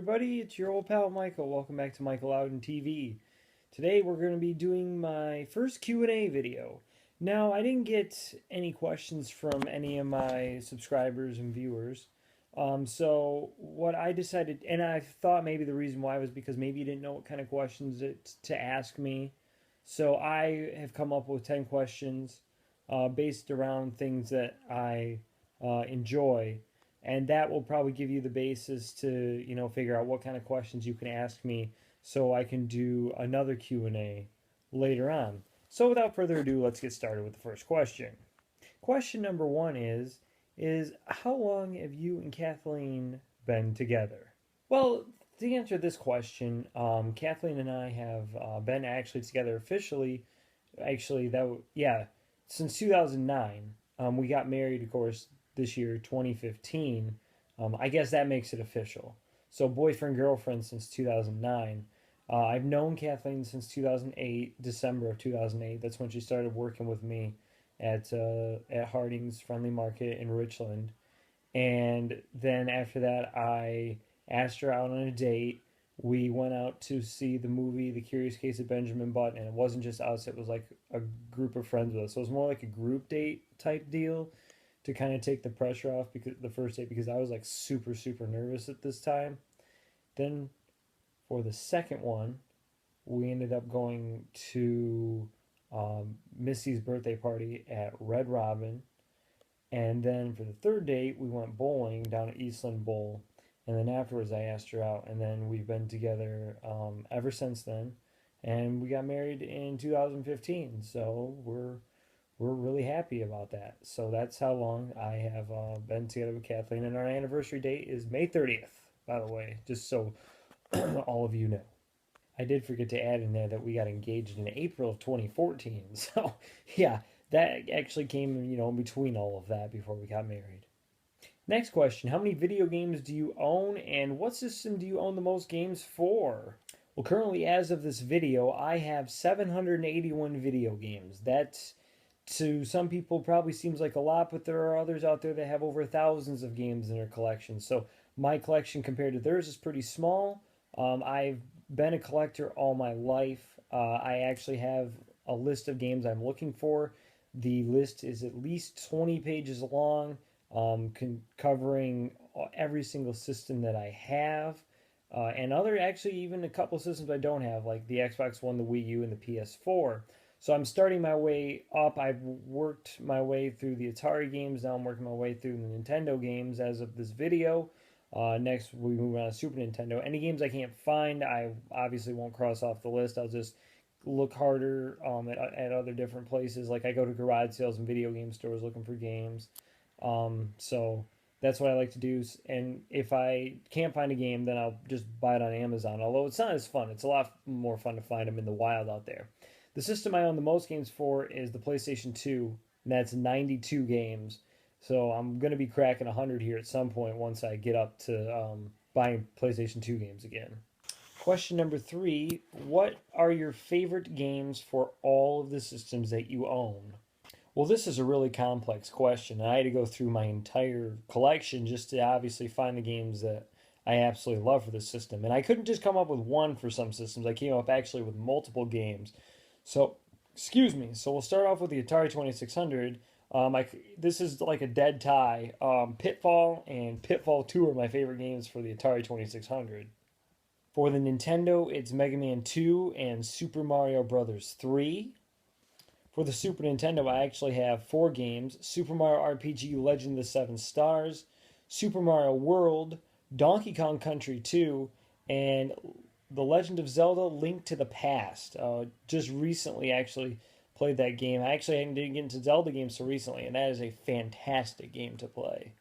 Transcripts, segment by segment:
everybody, it's your old pal Michael. Welcome back to Michael Louden TV. Today we're going to be doing my first Q&A video. Now, I didn't get any questions from any of my subscribers and viewers. So what I decided, and I thought maybe the reason why was because maybe you didn't know what kind of questions to ask me. So I have come up with 10 questions based around things that I enjoy, and that will probably give you the basis to figure out what kind of questions you can ask me so I can do another Q&A later on. So without further ado, let's get started with the first question. Question number one is how long have you and Kathleen been together? Well, to answer this question, Kathleen and I have been actually together officially, since 2009. We got married, of course, this year, 2015. I guess that makes it official. So boyfriend, girlfriend since 2009. I've known Kathleen since 2008, December of 2008. That's when she started working with me at Harding's Friendly Market in Richland. And then after that, I asked her out on a date. We went out to see the movie The Curious Case of Benjamin Button, and it wasn't just us, it was like a group of friends with us. So it was more like a group date type deal to kind of take the pressure off because the first date, because I was like super nervous at this time. Then for the second one, we ended up going to Missy's birthday party at Red Robin. And then for the third date, we went bowling down at Eastland Bowl. And then afterwards, I asked her out. And then we've been together ever since then. And we got married in 2015. So we're really happy about that. So that's how long I have been together with Kathleen. And our anniversary date is May 30th, by the way, just so all of you know. I did forget to add in there that we got engaged in April of 2014. So, yeah, that actually came, in between all of that before we got married. Next question, how many video games do you own, and what system do you own the most games for? Well, currently, as of this video, I have 781 video games. That, to some people, probably seems like a lot, but there are others out there that have over thousands of games in their collection. So my collection compared to theirs is pretty small. I've been a collector all my life. I actually have a list of games I'm looking for. The list is at least 20 pages long, covering every single system that I have, and actually even a couple systems I don't have, like the Xbox One, the Wii U, and the PS4. So I'm starting my way up. I've worked my way through the Atari games. Now I'm working my way through the Nintendo games as of this video. Next, we move on to Super Nintendo. Any games I can't find, I obviously won't cross off the list. I'll just look harder at other different places. Like I go to garage sales and video game stores looking for games. So that's what I like to do. And if I can't find a game, then I'll just buy it on Amazon. Although it's not as fun. It's a lot more fun to find them in the wild out there. The system I own the most games for is the PlayStation 2, and that's 92 games. So I'm going to be cracking 100 here at some point once I get up to buying PlayStation 2 games again. Question number 3, what are your favorite games for all of the systems that you own? Well, this is a really complex question. I had to go through my entire collection just to obviously find the games that I absolutely love for this system. And I couldn't just come up with one for some systems. I came up actually with multiple games. So, excuse me. So we'll start off with the Atari 2600. This is like a dead tie. Pitfall and Pitfall 2 are my favorite games for the Atari 2600. For the Nintendo, it's Mega Man 2 and Super Mario Bros. 3. For the Super Nintendo, I actually have 4 games. Super Mario RPG Legend of the Seven Stars, Super Mario World, Donkey Kong Country 2, and The Legend of Zelda Link to the Past. Just recently actually played that game. I actually didn't get into Zelda games so recently, and that is a fantastic game to play.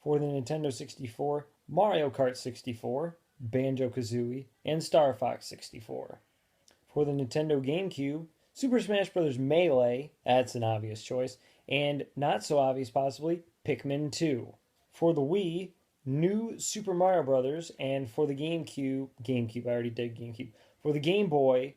For the Nintendo 64, Mario Kart 64, Banjo-Kazooie, and Star Fox 64. For the Nintendo GameCube, Super Smash Bros. Melee, that's an obvious choice, and not so obvious possibly, Pikmin 2. For the Wii, New Super Mario Bros., and for the GameCube, I already did GameCube. For the Game Boy,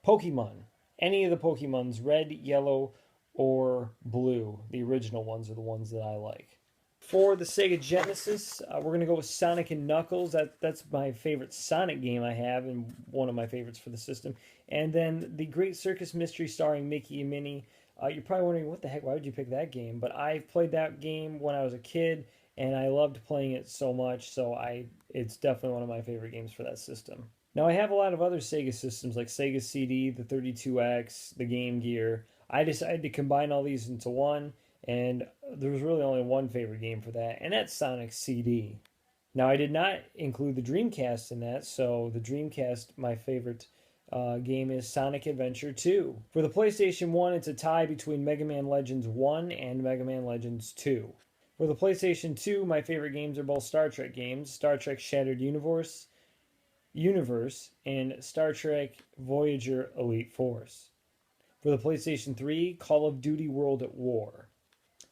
Pokemon. Any of the Pokemons, red, yellow, or blue. The original ones are the ones that I like. For the Sega Genesis, we're gonna go with Sonic and Knuckles. That's my favorite Sonic game I have, and one of my favorites for the system. And then the Great Circus Mystery starring Mickey and Minnie. You're probably wondering, what the heck? Why would you pick that game? But I played that game when I was a kid, and I loved playing it so much. So it's definitely one of my favorite games for that system. Now I have a lot of other Sega systems like Sega CD, the 32X, the Game Gear. I decided to combine all these into one, and there was really only one favorite game for that, and that's Sonic CD. Now I did not include the Dreamcast in that, so the Dreamcast, my favorite game is Sonic Adventure 2. For the PlayStation 1, it's a tie between Mega Man Legends 1 and Mega Man Legends 2. For the PlayStation 2, my favorite games are both Star Trek games, Star Trek Shattered Universe and Star Trek Voyager Elite Force. For the PlayStation 3, Call of Duty World at War.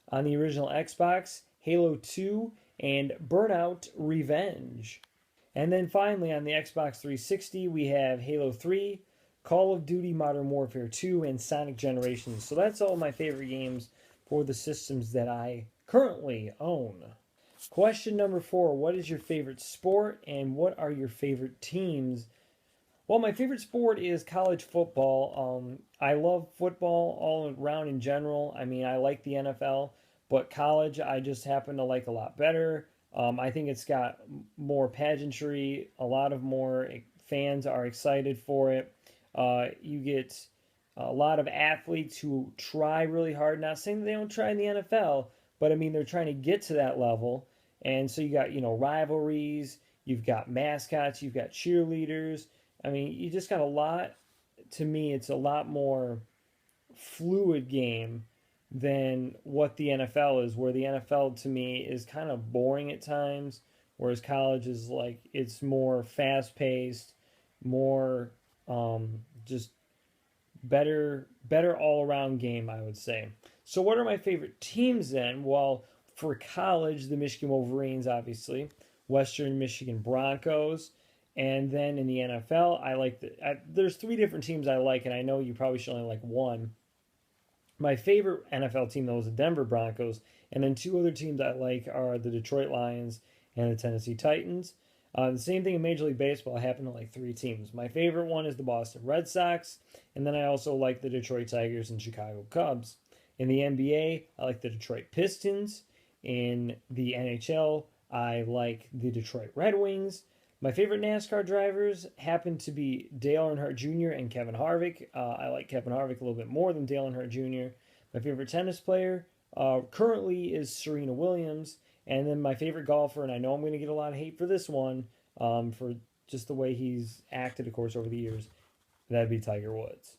On the original Xbox, Halo 2 and Burnout Revenge. And then finally on the Xbox 360, we have Halo 3, Call of Duty Modern Warfare 2, and Sonic Generations. So that's all my favorite games for the systems that I currently own. Question number 4, what is your favorite sport and what are your favorite teams? Well, my favorite sport is college football. I love football all around in general. I mean, I like the NFL, but college I just happen to like a lot better. I think it's got more pageantry. A lot of more fans are excited for it. You get a lot of athletes who try really hard. Not saying that they don't try in the NFL, but I mean they're trying to get to that level. And so you got rivalries. You've got mascots. You've got cheerleaders. I mean, you just got a lot. To me, it's a lot more fluid game than what the NFL is, where the NFL to me is kind of boring at times, whereas college is like it's more fast paced, more just better all around game, I would say. So what are my favorite teams then? Well, for college, the Michigan Wolverines, obviously, Western Michigan Broncos. And then in the NFL, there's 3 different teams I like, and I know you probably should only like one. My favorite NFL team, though, is the Denver Broncos. And then 2 other teams I like are the Detroit Lions and the Tennessee Titans. The same thing in Major League Baseball. I happen to like 3 teams. My favorite one is the Boston Red Sox. And then I also like the Detroit Tigers and Chicago Cubs. In the NBA, I like the Detroit Pistons. In the NHL, I like the Detroit Red Wings. My favorite NASCAR drivers happen to be Dale Earnhardt Jr. and Kevin Harvick. I like Kevin Harvick a little bit more than Dale Earnhardt Jr. My favorite tennis player currently is Serena Williams. And then my favorite golfer, and I know I'm going to get a lot of hate for this one, for just the way he's acted, of course, over the years, that'd be Tiger Woods.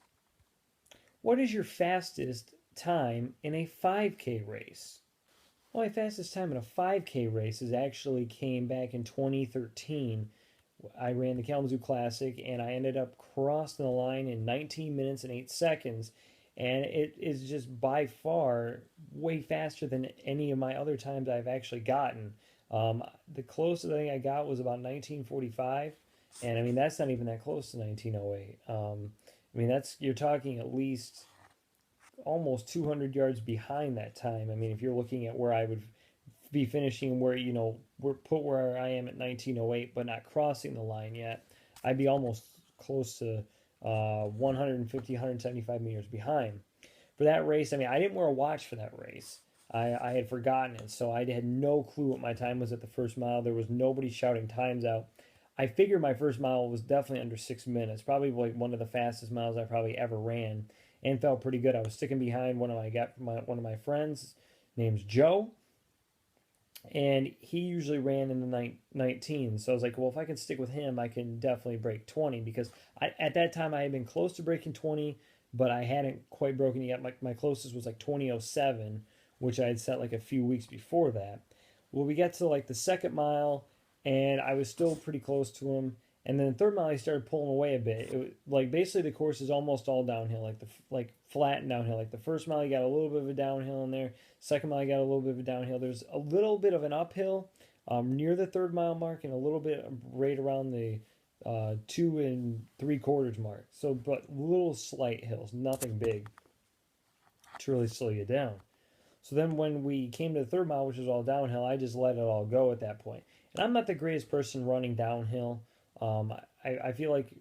What is your fastest time in a 5K race? Well, my fastest time in a 5K race actually came back in 2013. I ran the Kalamazoo Classic, and I ended up crossing the line in 19 minutes and 8 seconds. And it is just by far way faster than any of my other times I've actually gotten. The closest I think I got was about 1945. And I mean, that's not even that close to 1908. I mean, you're talking at least almost 200 yards behind that time. I mean, if you're looking at where I would be finishing, where where I am at 1908, but not crossing the line yet, I'd be almost close to 150, 175 meters behind. For that race, I mean, I didn't wear a watch for that race. I had forgotten it, so I had no clue what my time was at the first mile. There was nobody shouting times out. I figured my first mile was definitely under 6 minutes, probably like one of the fastest miles I probably ever ran, and felt pretty good. I was sticking behind one of my friends, name's Joe, and he usually ran in the 19. So I was like, well, if I can stick with him, I can definitely break 20, because at that time I had been close to breaking 20, but I hadn't quite broken it yet. My closest was like 20:07, which I had set like a few weeks before that. Well, we got to like the second mile, and I was still pretty close to him. And then the third mile, he started pulling away a bit. It was, like, basically the course is almost all downhill, like flat and downhill. Like the first mile, you got a little bit of a downhill in there. Second mile, you got a little bit of a downhill. There's a little bit of an uphill near the 3rd mile mark, and a little bit right around the 2 3/4 mark. So, but little slight hills, nothing big to really slow you down. So then when we came to the third mile, which was all downhill, I just let it all go at that point. And I'm not the greatest person running downhill. I feel like,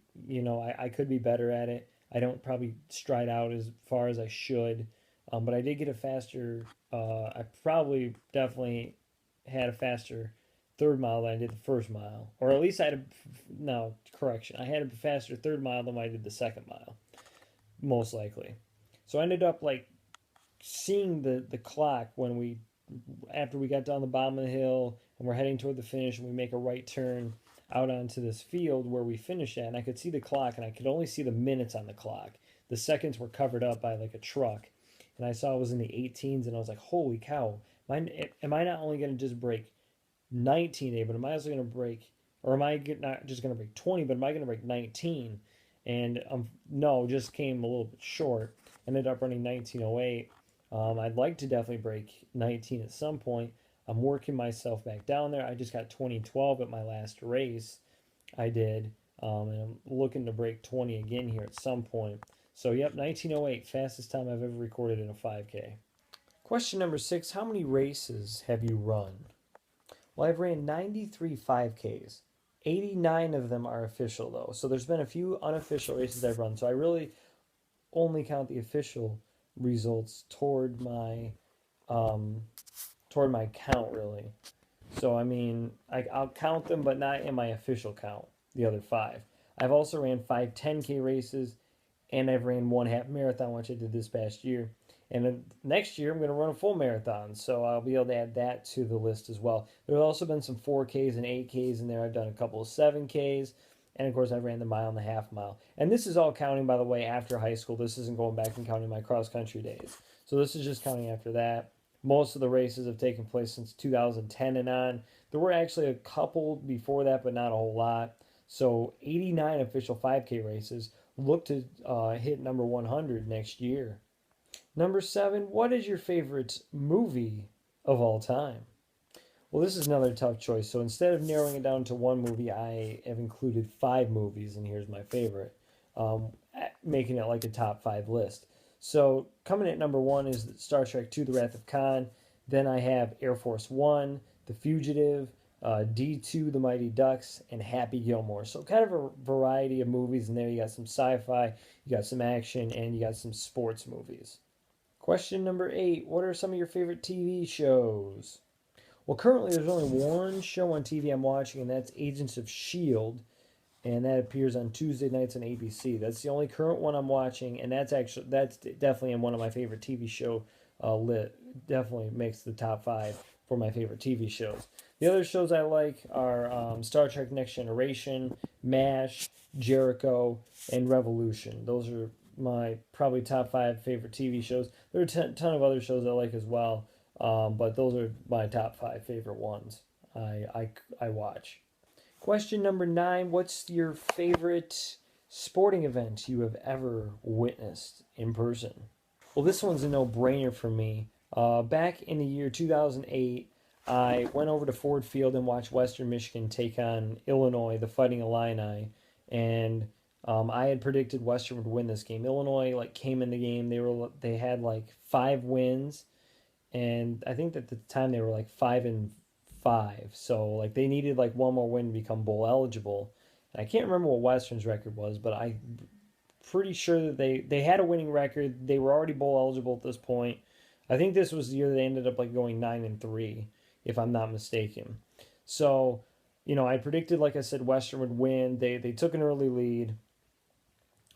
I could be better at it. I don't probably stride out as far as I should. But I did get a faster, I probably definitely had a faster third mile than I did the first mile. Or at least I had no, correction. I had a faster third mile than I did the second mile, most likely. So I ended up like seeing the clock when we after we got down the bottom of the hill and we're heading toward the finish and we make a right turn out onto this field where we finished at, and I could see the clock and I could only see the minutes on the clock. The seconds were covered up by like a truck, and I saw it was in the 18s, and I was like, holy cow, am I not only going to just break 19 but am I also going to break, or am I not just going to break 20, but am I going to break 19? And no, just came a little bit short. Ended up running 19:08. I'd like to definitely break 19 at some point. I'm working myself back down there. I just got 2012 at my last race I did, and I'm looking to break 20 again here at some point. So, yep, 19:08, fastest time I've ever recorded in a 5K. Question number 6, how many races have you run? Well, I've ran 93 5Ks. 89 of them are official, though. So there's been a few unofficial races I've run. So I really only count the official results um, toward my count, really. So I mean, I'll count them, but not in my official count. The other five. I've also ran 5 10K races, and I've ran one half marathon, which I did this past year. And then next year, I'm going to run a full marathon, so I'll be able to add that to the list as well. There have also been some 4Ks and 8Ks in there. I've done a couple of 7Ks, and of course, I ran the mile and the half mile. And this is all counting, by the way, after high school. This isn't going back and counting my cross country days. So this is just counting after that. Most of the races have taken place since 2010 and on. There were actually a couple before that, but not a whole lot. So 89 official 5K races. Look to hit number 100 next year. Number 7, what is your favorite movie of all time? Well, this is another tough choice. So instead of narrowing it down to one movie, I have included 5 movies, and here's my favorite, making it like a top 5 list. So coming at number 1 is Star Trek II: The Wrath of Khan. Then I have Air Force One, The Fugitive, D2, The Mighty Ducks, and Happy Gilmore. So kind of a variety of movies in there. You got some sci-fi, you got some action, and you got some sports movies. Question number 8, what are some of your favorite TV shows? Well, currently there's only one show on TV I'm watching, and that's Agents of S.H.I.E.L.D., and that appears on Tuesday nights on ABC. That's the only current one I'm watching, and that's definitely in one of my favorite TV show lit. Definitely makes the top 5 for my favorite TV shows. The other shows I like are Star Trek Next Generation, MASH, Jericho, and Revolution. Those are my probably top 5 favorite TV shows. There are a ton of other shows I like as well, but those are my top 5 favorite ones I watch. Question number 9, what's your favorite sporting event you have ever witnessed in person? Well, this one's a no-brainer for me. Back in the year 2008, I went over to Ford Field and watched Western Michigan take on Illinois, the Fighting Illini, and I had predicted Western would win this game. Illinois came in the game. They had 5 wins, and I think that at the time they were 5-5. So they needed one more win to become bowl eligible. And I can't remember what Western's record was, but I'm pretty sure that they had a winning record. They were already bowl eligible at this point. I think this was the year they ended up going 9-3, if I'm not mistaken. So, I predicted, like I said, Western would win. They took an early lead.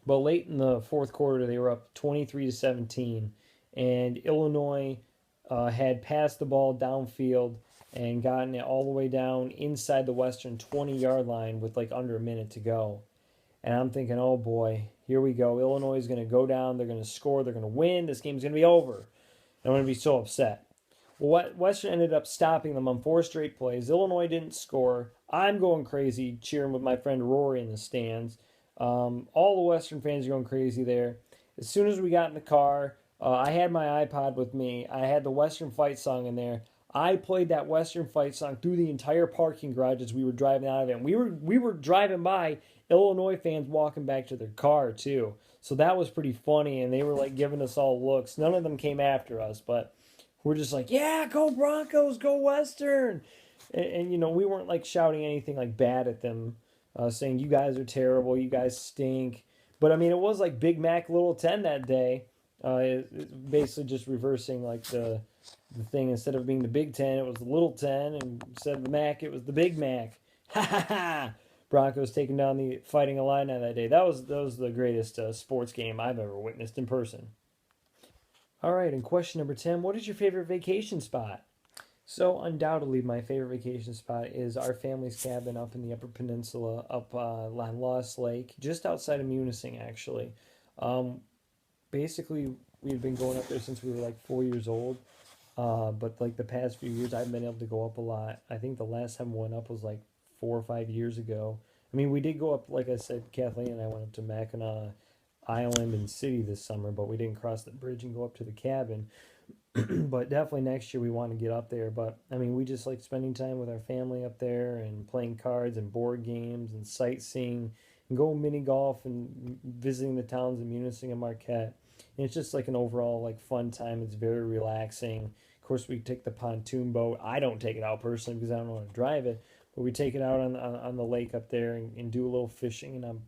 But late in the fourth quarter, they were up 23-17, and Illinois had passed the ball downfield and gotten it all the way down inside the Western 20-yard line with under a minute to go. And I'm thinking, oh boy, here we go. Illinois is going to go down. They're going to score. They're going to win. This game's going to be over. And I'm going to be so upset. Well, Western ended up stopping them on 4 straight plays. Illinois didn't score. I'm going crazy cheering with my friend Rory in the stands. All the Western fans are going crazy there. As soon as we got in the car, I had my iPod with me. I had the Western Fight song in there. I played that Western Fight song through the entire parking garage as we were driving out of it. And we were driving by Illinois fans walking back to their car too. So that was pretty funny, and they were giving us all looks. None of them came after us, but we're just like, yeah, go Broncos, go Western. And you know, we weren't like shouting anything like bad at them, saying you guys are terrible, you guys stink. But I mean, it was like Big Mac Little 10 that day. It's basically just reversing like the thing. Instead of being the Big Ten, it was the Little 10, and instead of the Mac, it was the Big Mac. Ha ha ha! Broncos taking down the Fighting Illini that day. That was the greatest sports game I've ever witnessed in person. All right, and question number 10: what is your favorite vacation spot? So undoubtedly, my favorite vacation spot is our family's cabin up in the Upper Peninsula, up on Lost Lake, just outside of Munising, actually. Um, Basically, we've been going up there since we were like 4 years old. But like the past few years, I've been able to go up a lot. I think the last time we went up was like 4 or 5 years ago. I mean, we did go up, like I said, Kathleen and I went up to Mackinac Island and City this summer, but we didn't cross the bridge and go up to the cabin. But definitely next year we want to get up there. But I mean, we just like spending time with our family up there and playing cards and board games and sightseeing and going mini golf and visiting the towns of Munising and Marquette. And it's just like an overall like fun time. It's very relaxing. Of course, we take the pontoon boat. I don't take it out personally because I don't know how to drive it. But we take it out on the lake up there and do a little fishing, and I'm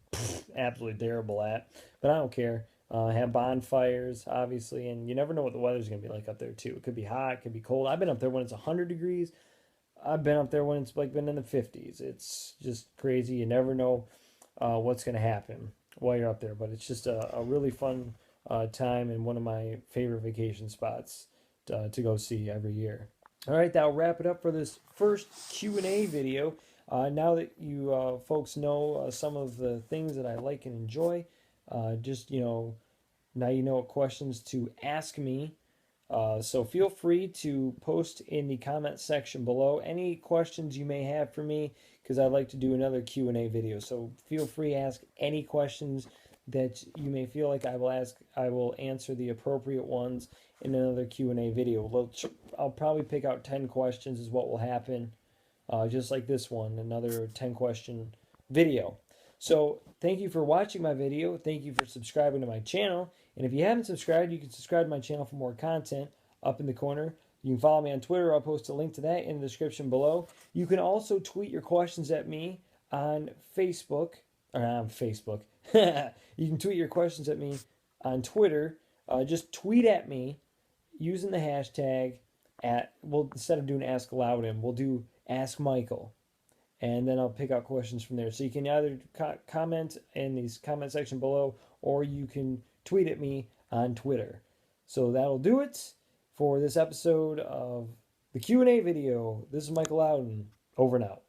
absolutely terrible at. But I don't care. Have bonfires, obviously, and you never know what the weather's going to be like up there, too. It could be hot, it could be cold. I've been up there when it's 100 degrees. I've been up there when it's like been in the 50s. It's just crazy. You never know what's going to happen while you're up there. But it's just a really fun time and one of my favorite vacation spots to go see every year. All right, that'll wrap it up for this first Q&A video. Now that you folks know some of the things that I like and enjoy, just, you know, now you know what questions to ask me. So feel free to post in the comment section below any questions you may have for me, because I'd like to do another Q&A video. So feel free to ask any questions that you may feel like I will ask. I will answer the appropriate ones in another Q&A video. I'll probably pick out 10 questions is what will happen, just like this one, another 10 question video. So thank you for watching my video. Thank you for subscribing to my channel. And if you haven't subscribed, you can subscribe to my channel for more content up in the corner. You can follow me on Twitter. I'll post a link to that in the description below. You can also tweet your questions at me on Facebook. Or on Facebook. You can tweet your questions at me on Twitter. Just tweet at me using the hashtag well, instead of doing Ask Louden, we'll do Ask Michael. And then I'll pick out questions from there. So you can either comment in these comment section below, or you can tweet at me on Twitter. So that'll do it for this episode of the Q&A video. This is Michael Louden. Over and out.